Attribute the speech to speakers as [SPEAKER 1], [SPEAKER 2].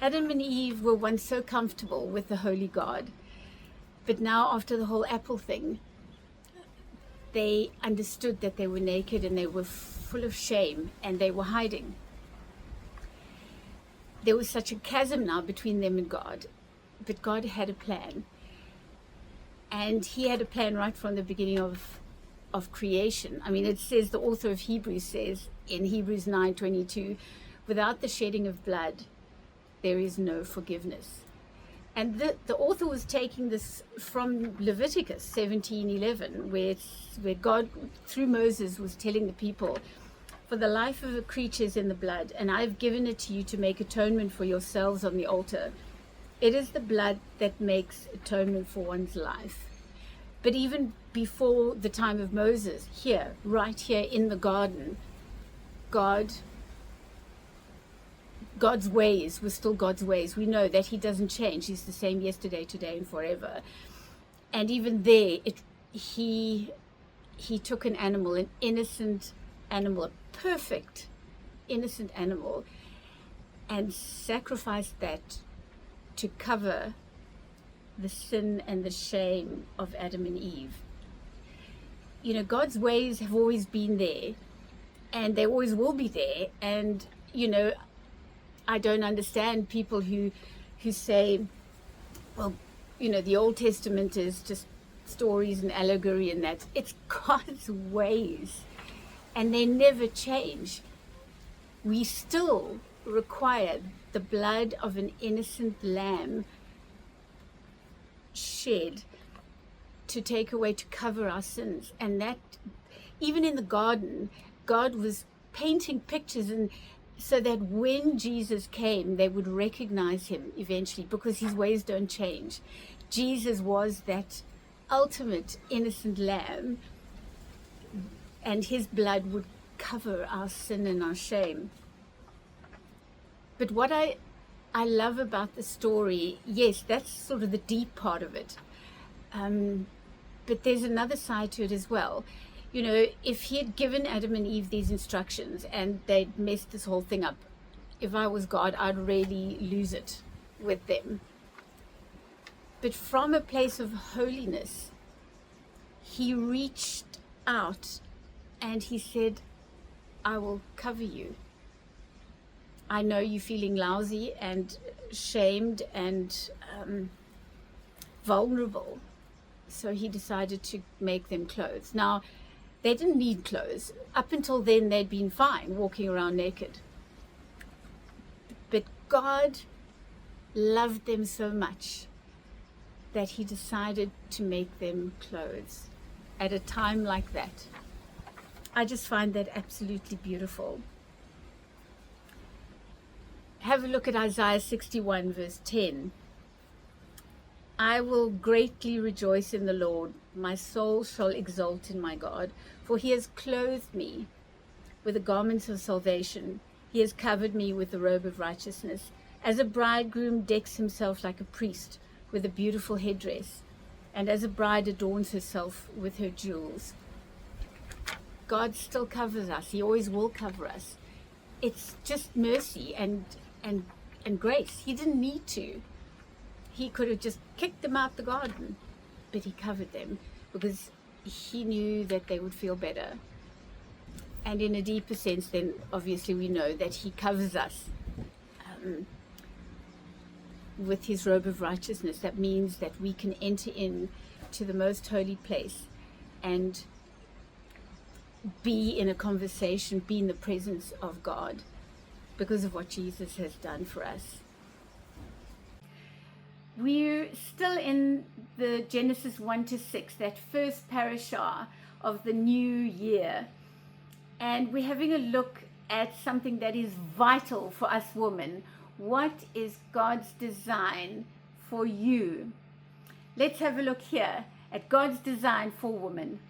[SPEAKER 1] Adam and Eve were once so comfortable with the holy God, but now after the whole apple thing, they understood that they were naked and they were full of shame and they were hiding. There was such a chasm now between them and God, but God had a plan. And he had a plan right from the beginning of creation. I mean, it says, the author of Hebrews says in Hebrews 9:22, without the shedding of blood, there is no forgiveness. And the author was taking this from Leviticus 17:11, where God, through Moses, was telling the people, for the life of a creature is in the blood, and I've given it to you to make atonement for yourselves on the altar. It is the blood that makes atonement for one's life. But even before the time of Moses, right here in the garden, God's ways were still God's ways. We know that he doesn't change. He's the same yesterday, today, and forever. And even there, he took an animal, an innocent animal, a perfect innocent animal, and sacrificed that to cover the sin and the shame of Adam and Eve. You know, God's ways have always been there, and they always will be there. And, you know, I don't understand people who say, well, you know, the Old Testament is just stories and allegory and that. It's God's ways, and they never change. We still require the blood of an innocent lamb shed to take away, to cover our sins. And that, even in the garden, God was painting pictures, and so that when Jesus came, they would recognize him eventually, because his ways don't change. Jesus was that ultimate innocent lamb, and his blood would cover our sin and our shame. But what I love about the story, yes, that's sort of the deep part of it. But there's another side to it as well. You know, if he had given Adam and Eve these instructions and they'd messed this whole thing up, if I was God, I'd really lose it with them. But from a place of holiness, he reached out and he said, I will cover you. I know you're feeling lousy and shamed and vulnerable. So he decided to make them clothes. Now, they didn't need clothes. Up until then, they'd been fine walking around naked. But God loved them so much that he decided to make them clothes at a time like that. I just find that absolutely beautiful. Have a look at Isaiah 61 verse 10. I will greatly rejoice in the Lord. My soul shall exult in my God, for he has clothed me with the garments of salvation. He has covered me with the robe of righteousness. As a bridegroom decks himself like a priest with a beautiful headdress, and as a bride adorns herself with her jewels. God still covers us. He always will cover us. It's just mercy and grace. He didn't need to. He could have just kicked them out the garden, but he covered them because he knew that they would feel better. And in a deeper sense, then obviously we know that he covers us with his robe of righteousness. That means that we can enter in to the most holy place and be in a conversation, be in the presence of God because of what Jesus has done for us. We're still in the Genesis 1-6, that first parashah of the new year. And we're having a look at something that is vital for us women. What is God's design for you? Let's have a look here at God's design for women.